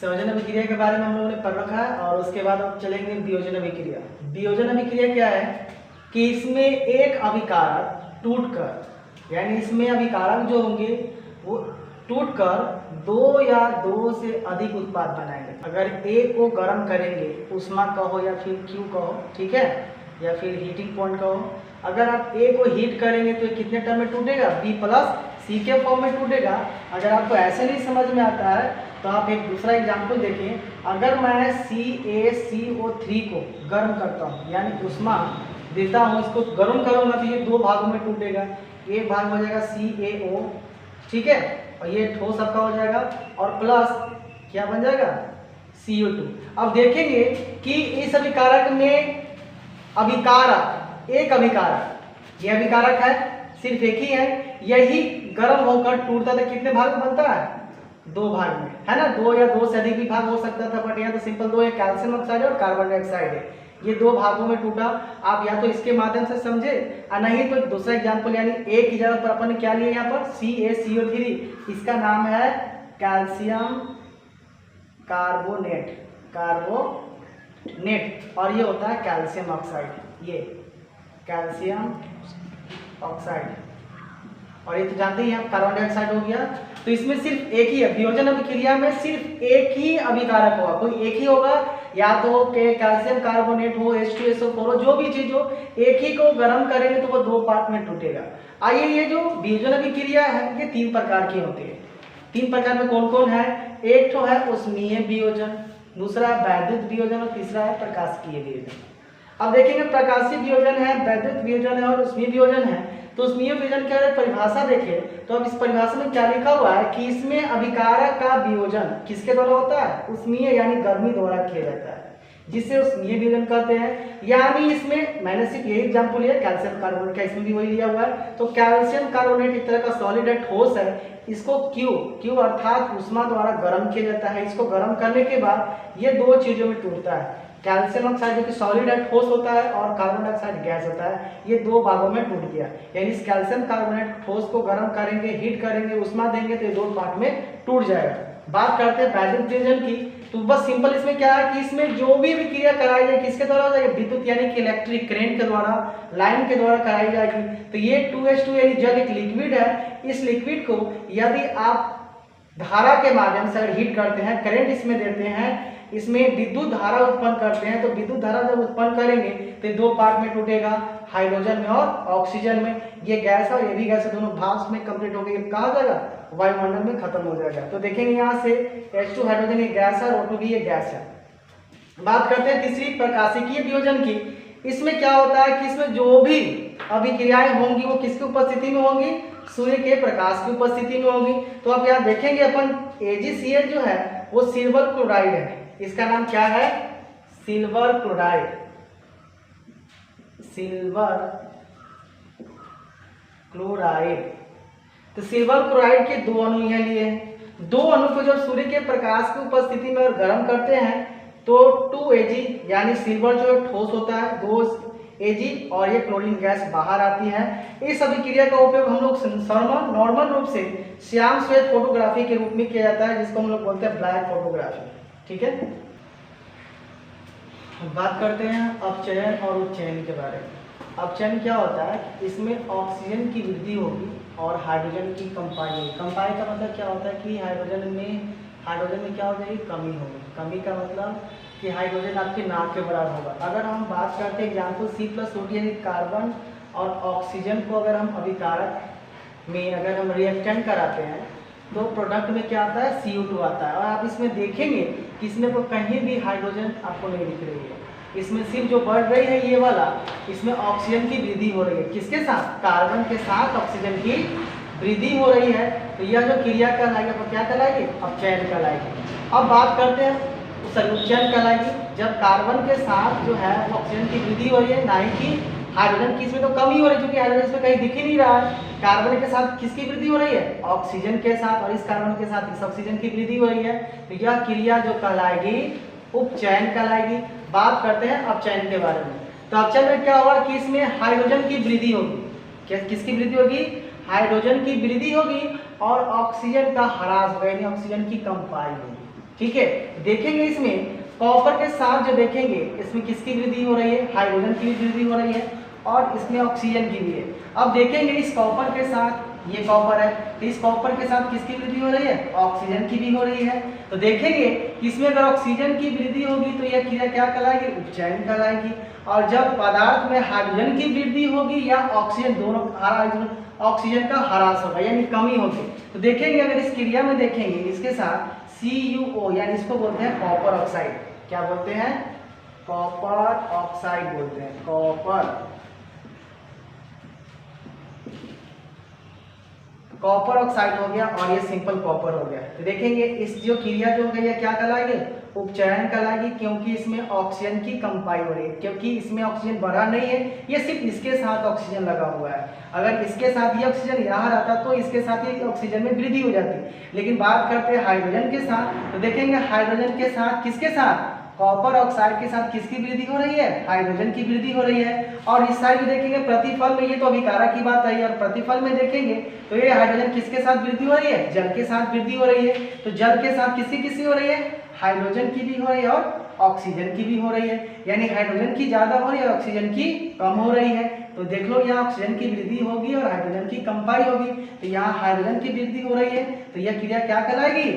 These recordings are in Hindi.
संयोजन अभिक्रिया के बारे में हम लोगों ने पढ़ रखा है और उसके बाद हम चलेंगे वियोजन अभिक्रिया। वियोजन अभिक्रिया क्या है कि इसमें एक अभिकारक टूटकर, यानी इसमें अभिकारक जो होंगे वो टूटकर दो या दो से अधिक उत्पाद बनाएंगे। अगर ए को गर्म करेंगे, उष्मा कहो या फिर क्यू कहो, ठीक है, या फिर हीटिंग पॉइंट कहो। अगर आप ए को हीट करेंगे तो कितने टर्म में टूटेगा, बी प्लस सी के फॉर्म में टूटेगा। अगर आपको ऐसे नहीं समझ में आता है तो आप एक दूसरा एग्जाम्पल देखें। अगर मैं CaCO3 को गर्म करता हूँ, यानी उष्मा देता हूँ, इसको गर्म करूँगा तो ये दो भागों में टूटेगा। एक भाग हो जाएगा CaO, ठीक है, और ये ठोस आपका हो जाएगा, और प्लस क्या बन जाएगा CO2। अब देखेंगे कि इस अभिकारक में अभिकारक, एक अभिकारक, ये अभिकारक है, सिर्फ एक ही है, यही गर्म होकर टूटता था कितने भाग में बनता है, दो भाग में, है ना। दो या दो से अधिक भी भाग हो सकता था, बट यहाँ तो सिंपल दो है, कैल्शियम ऑक्साइड है और कार्बन डाइऑक्साइड है, ये दो भागों में टूटा। आप या तो इसके माध्यम से समझे और नहीं तो दूसरा एग्जाम्पल, यानी एक की जगह पर अपन ने क्या लिया यहाँ पर CaCO3, इसका नाम है कैल्शियम कार्बोनेट, और ये होता है कैल्शियम ऑक्साइड, ये कैल्शियम ऑक्साइड, और ये तो जानते ही हैं कार्बन डाइऑक्साइड हो गया। तो इसमें सिर्फ एक ही है, वियोजन अभिक्रिया में सिर्फ एक ही अभिकारक होगा, कोई एक ही होगा, या तो कैल्शियम कार्बोनेट हो, H2SO4 हो, जो भी चीज हो, एक ही को गर्म करेंगे तो वो दो पार्ट में टूटेगा। आइए, ये जो वियोजन अभिक्रिया है ये तीन प्रकार की होती है। तीन प्रकार में कौन कौन है, एक तो है उष्मीय वियोजन, दूसरा है वैद्युत वियोजन और तीसरा है प्रकाशिकीय वियोजन। अब देखेंगे प्रकाशीय वियोजन है, वैद्युत वियोजन है और उष्मीय वियोजन है। तो उष्मीय वियोजन की अगर परिभाषा देखें तो अब इस परिभाषा में क्या लिखा हुआ है कि इसमें अभिकारक का वियोजन किसके द्वारा होता है, उष्मीय यानी गर्मी द्वारा किया जाता है, जिसे उष्मीय वियोजन कहते हैं। यानी इसमें मैंने सिर्फ यही एग्जाम्पल लिया कैल्शियम कार्बोनेट का, इसमें भी वही लिया हुआ है। तो कैल्शियम कार्बोनेट एक तरह का सॉलिड है, ठोस है, इसको क्यू अर्थात उष्मा द्वारा गर्म किया जाता है। इसको गर्म करने के बाद ये दो चीजों में टूटता है, कैल्शियम ऑक्साइड जो कि सॉलिड है, ठोस होता है, और कार्बन डाइऑक्साइड गैस होता है, ये दो भागों में टूट गया। यानी इस कैल्शियम कार्बोनेट ठोस को गर्म करेंगे, हीट करेंगे, उष्मा देंगे तो ये दो पार्ट में टूट जाएगा। बात करते हैं वैद्युत वियोजन की, तो बस सिंपल इसमें क्या है कि इसमें जो भी विक्रिया कराई जाए किसके द्वारा हो जाएगी, विद्युत यानी कि इलेक्ट्रिक करंट के द्वारा, लाइन के द्वारा कराई जाएगी। तो ये 2H2 यानी जल एक लिक्विड है, इस लिक्विड को यदि आप धारा के माध्यम से अगर हीट करते हैं, करंट इसमें देते हैं, इसमें विद्युत धारा उत्पन्न करते हैं, तो विद्युत धारा जब उत्पन्न करेंगे तो दो पार्ट में टूटेगा, हाइड्रोजन में और ऑक्सीजन में। ये गैस है और ये भी गैस है, दोनों भाग में कंप्लीट हो गए, कहा जाएगा वायुमंडल में खत्म हो जाएगा। तो देखेंगे यहाँ से H2 हाइड्रोजन ये गैस है और O2 भी ये गैस है। बात करते हैं तीसरी प्रकाशिकीय वियोजन की। इसमें क्या होता है कि इसमें जो भी अभिक्रियाएं होंगी वो किसकी उपस्थिति में होंगी, सूर्य के प्रकाश की उपस्थिति में होगी। तो अब यहाँ देखेंगे अपन AgCl जो है वो सिल्वर क्लोराइड है, इसका नाम क्या है, सिल्वर क्लोराइड, सिल्वर क्लोराइड। तो सिल्वर क्लोराइड के दो अणु यहाँ लिए हैं। दो अणु को जब सूर्य के प्रकाश की उपस्थिति में और गर्म करते हैं तो 2Ag यानी सिल्वर जो ठोस होता है, 2Ag और ये क्लोरीन गैस बाहर आती है। इस अभिक्रिया का उपयोग हम लोग नॉर्मल रूप से श्याम श्वेत फोटोग्राफी के रूप में किया जाता है, जिसको हम लोग बोलते हैं ब्लैक फोटोग्राफी, ठीक है। बात करते हैं अपचयन और उत्चयन के बारे में। अपचयन क्या होता है, इसमें ऑक्सीजन की वृद्धि होगी और हाइड्रोजन की कंपाई होगी। कंपाई का मतलब क्या होता है कि हाइड्रोजन में क्या हो जाएगी, कमी होगी। कमी का मतलब कि हाइड्रोजन आपके ना के बराबर होगा। अगर हम बात करते हैं एग्जाम्पल C+O2 यानी कार्बन और ऑक्सीजन को अगर हम अभिकारक में अगर हम रिएक्टेंट कराते हैं तो प्रोडक्ट में क्या आता है, CO2 आता है। और आप इसमें देखेंगे कि इसमें को कहीं भी हाइड्रोजन आपको नहीं दिख रही है, इसमें सिर्फ जो बढ़ रही है ये वाला, इसमें ऑक्सीजन की वृद्धि हो रही है। किसके साथ, कार्बन के साथ ऑक्सीजन की वृद्धि हो रही है। तो यह जो क्रिया कहलाएगी तो क्या कहलाएगी, अपचयन कहलाएगी। अब बात करते हैं उत्चयन कहलाएगी, जब कार्बन के साथ जो है वो ऑक्सीजन की वृद्धि हो रही है, ना ही कि हाइड्रोजन की इसमें तो कमी हो रही है, क्योंकि हाइड्रोजन इसमें कहीं दिख ही नहीं रहा है। कार्बन के साथ किसकी वृद्धि हो रही है, ऑक्सीजन के साथ, और इस कार्बन के साथ इस ऑक्सीजन की वृद्धि हो रही है। तो यह क्रिया जो कहलाएगी उपचयन कहलाएगी। बात करते हैं अपचयन के बारे में। तो अपचयन में क्या होगा कि इसमें हाइड्रोजन की वृद्धि होगी। किसकी वृद्धि होगी, हाइड्रोजन की वृद्धि होगी और ऑक्सीजन का ह्रास होगा, यानी ऑक्सीजन की कंपाई होगी। ठीक है, देखेंगे इसमें कॉपर के साथ जो देखेंगे इसमें किसकी वृद्धि हो रही है, हाइड्रोजन की वृद्धि हो रही है और इसमें ऑक्सीजन की भी है। अब देखेंगे इस कॉपर के साथ, ये कॉपर है, तो इस कॉपर के साथ किसकी वृद्धि हो रही है, ऑक्सीजन की भी हो रही है। तो देखेंगे इसमें अगर ऑक्सीजन की वृद्धि होगी तो यह क्रिया क्या कहलाएगी, उपचयन कहलाएगी। और जब पदार्थ में हाइड्रोजन की वृद्धि होगी या ऑक्सीजन, दोनों ऑक्सीजन का ह्रास होगा यानी कमी होगी, तो देखेंगे अगर इस क्रिया में देखेंगे इसके साथ CuO यानी इसको बोलते हैं कॉपर ऑक्साइड। क्या बोलते हैं, कॉपर ऑक्साइड बोलते हैं, कॉपर ऑक्साइड हो गया और ये सिंपल कॉपर हो गया। तो देखेंगे इस जो क्रिया जो हो गई है क्या कहलाएगी, उपचयन कहलाएगी, क्योंकि इसमें ऑक्सीजन की कंपाई हो रही है, क्योंकि इसमें ऑक्सीजन भरा नहीं है, ये सिर्फ इसके साथ ऑक्सीजन लगा हुआ है। अगर इसके साथ ये ऑक्सीजन यहाँ रहता तो इसके साथ ये ऑक्सीजन में वृद्धि हो जाती। लेकिन बात करते हैं हाइड्रोजन के साथ, तो देखेंगे हाइड्रोजन के साथ किसके साथ, कॉपर ऑक्साइड के साथ किसकी वृद्धि हो रही है, हाइड्रोजन की वृद्धि हो रही है। और इस साइड में देखेंगे प्रतिफल में, ये तो अभिकारक की बात आई, और प्रतिफल में देखेंगे तो ये हाइड्रोजन किसके साथ वृद्धि हो रही है, जल के साथ वृद्धि हो रही है। तो जल के साथ किसकी हो रही है, हाइड्रोजन की भी हो रही है और ऑक्सीजन की भी हो रही है, यानी हाइड्रोजन की ज्यादा हो रही है और ऑक्सीजन की कम हो रही है। तो देख लो यहाँ ऑक्सीजन की वृद्धि होगी और हाइड्रोजन की कंपाई होगी, तो यहाँ हाइड्रोजन की वृद्धि हो रही है, तो यह क्रिया क्या कहलाएगी,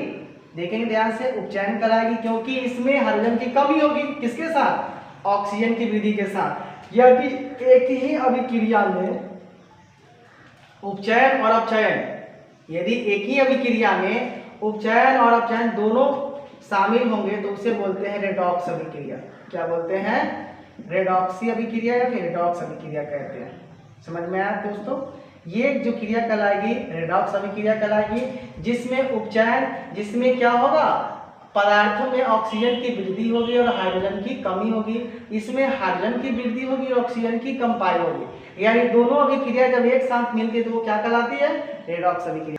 देखेंगे ध्यान से, उपचयन कराएगी, क्योंकि इसमें हाइड्रोजन की कमी होगी किसके साथ, ऑक्सीजन की वृद्धि के साथ। यदि एक ही अभिक्रिया में उपचयन और अपचयन, यदि एक ही अभिक्रिया में उपचयन और अपचयन दोनों शामिल होंगे तो उसे बोलते हैं रेडॉक्स अभिक्रिया। क्या बोलते हैं, रेडॉक्सी अभिक्रिया या फिर रेडॉक्स अभिक्रिया कहते हैं। समझ में आया दोस्तों, ये जो क्रिया कहलाएगी रेडॉक्स अभिक्रिया कहलाएगी, जिसमें उपचयन, जिसमें क्या होगा, पदार्थों में ऑक्सीजन की वृद्धि होगी और हाइड्रोजन की कमी होगी, इसमें हाइड्रोजन की वृद्धि होगी और ऑक्सीजन की कंपाई होगी, यानी दोनों अभिक्रिया जब एक साथ मिलती है तो वो क्या कहलाती है, रेडॉक्स अभिक्रिया।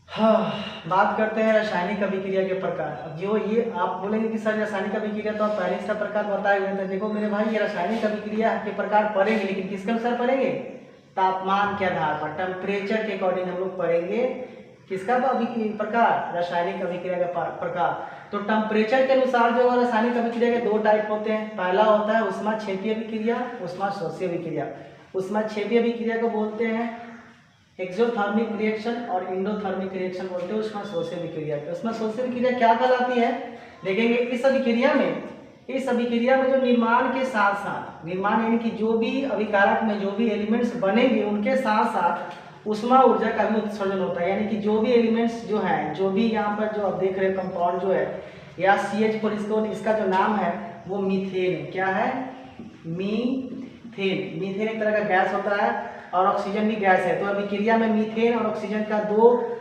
हाँ, बात करते हैं रासायनिक अभिक्रिया के प्रकार। अब जो ये आप बोलेंगे कि सर रासायनिक अभिक्रिया तो आप पहले इसका प्रकार बताए हुए थे। देखो मेरे भाई, ये रासायनिक अभिक्रिया के प्रकार पढ़ेंगे, लेकिन किसके अनुसार पढ़ेंगे, तापमान के आधार पर, टेम्परेचर के अकॉर्डिंग हम लोग पढ़ेंगे किसका प्रकार, रासायनिक अभिक्रिया का प्रकार। तो टेम्परेचर के अनुसार जो रासायनिक अभिक्रिया के दो टाइप होते हैं। पहला होता है ऊष्माक्षेपीय अभिक्रिया, ऊष्माशोषी अभिक्रिया। ऊष्माक्षेपीय अभिक्रिया को बोलते हैं एक्सोथर्मिक रिएक्शन और इंडोथर्मिक रिएक्शन बोलते हैं ऊष्माशोषी अभिक्रिया। ऊष्माशोषी अभिक्रिया क्या कहलाती है, देखेंगे इस अभिक्रिया में जो निर्माण के साथ साथ, निर्माण यानी कि जो भी अभिकारक में जो भी एलिमेंट्स बनेंगे उनके साथ साथ ऊष्मा ऊर्जा का भी उत्सर्जन होता है, यानी कि जो भी एलिमेंट्स जो है, जो भी यहाँ पर जो आप देख रहे हैं कंपाउंड जो है या CH4, इसका जो नाम है वो मीथेन है। क्या है, मीथेन। मीथेन एक तरह का गैस होता है और ऑक्सीजन भी गैस है। तो अभिक्रिया में मीथेन और ऑक्सीजन का दो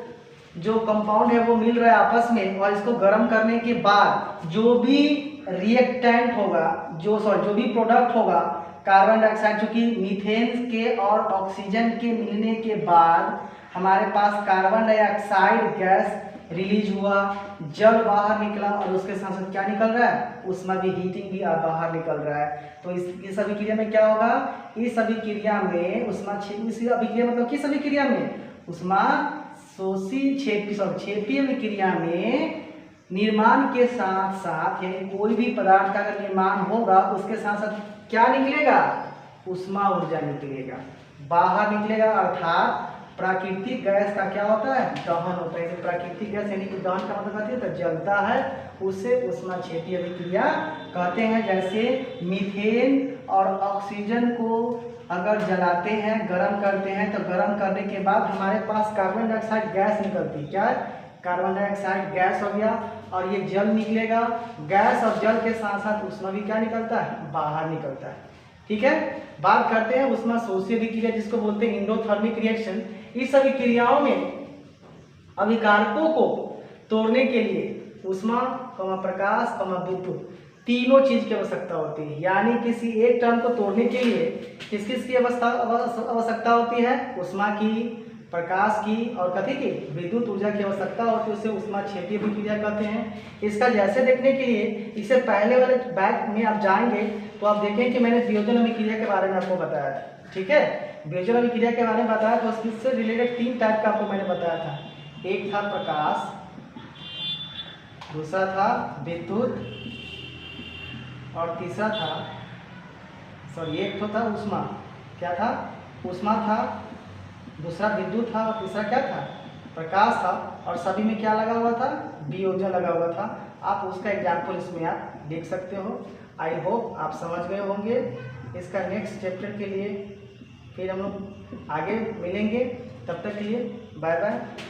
जो कंपाउंड है वो मिल रहा है आपस में, और इसको गर्म करने के बाद जो भी रिएक्टेंट होगा, जो भी प्रोडक्ट होगा, कार्बन डाइऑक्साइड, चूंकि मीथेन के और ऑक्सीजन के मिलने के बाद हमारे पास कार्बन डाइऑक्साइड गैस रिलीज हुआ, जल बाहर निकला और उसके साथ साथ क्या निकल रहा है, ऊष्मा भी, हीटिंग भी बाहर निकल रहा है। तो इस अभिक्रिया में क्या होगा, इस अभिक्रिया में मतलब किस अभिक्रिया में, क्षेपीय अभिक्रिया में निर्माण के साथ साथ, यानी कोई भी पदार्थ का अगर निर्माण होगा उसके साथ साथ क्या निकलेगा, ऊष्मा ऊर्जा निकलेगा, बाहर निकलेगा। अर्थात प्राकृतिक गैस का क्या होता है, दहन होता है। प्राकृतिक गैस यानी कि दहन का मतलब होता है जलता है, उसे ऊष्माक्षेपीय अभिक्रिया कहते हैं। जैसे मीथेन और ऑक्सीजन को अगर जलाते हैं, गर्म करते हैं, तो गर्म करने के बाद हमारे पास कार्बन डाइऑक्साइड गैस निकलती है। क्या, कार्बन डाइऑक्साइड गैस हो गया और ये जल निकलेगा। गैस और जल के साथ साथ ऊष्मा भी क्या निकलता है, बाहर निकलता है। ठीक है, बात करते हैं ऊष्माशोषी अभिक्रिया, जिसको बोलते हैं इंडोथर्मिक रिएक्शन। इस अभिक्रियाओं में अभिकारकों को तोड़ने के लिए ऊष्मा, प्रकाश, विद्युत, तीनों चीज की आवश्यकता होती है। यानी किसी एक टर्म को तोड़ने के लिए किस किस की आवश्यकता होती है, ऊष्मा की, प्रकाश की और कथी की, विद्युत ऊर्जा की आवश्यकता होती है। उसे ऊष्माक्षेपीय अभिक्रिया कहते हैं। इसका जैसे देखने के लिए इससे पहले वाले बैग में आप जाएंगे तो आप देखें कि मैंने वियोजन अभिक्रिया के बारे में आपको बताया था। ठीक है, वियोजन अभिक्रिया के बारे में बताया तो उससे रिलेटेड 3 टाइप का आपको मैंने बताया था। एक था प्रकाश, दूसरा था विद्युत, और तीसरा था सॉरी एक तो था ऊष्मा, क्या था, ऊष्मा था, दूसरा विद्युत था, और तीसरा क्या था, प्रकाश था, और सभी में क्या लगा हुआ था, वियोजन लगा हुआ था। आप उसका एग्जाम्पल इसमें आप देख सकते हो। आई होप आप समझ गए होंगे। इसका नेक्स्ट चैप्टर के लिए फिर हम लोग आगे मिलेंगे, तब तक के लिए बाय बाय।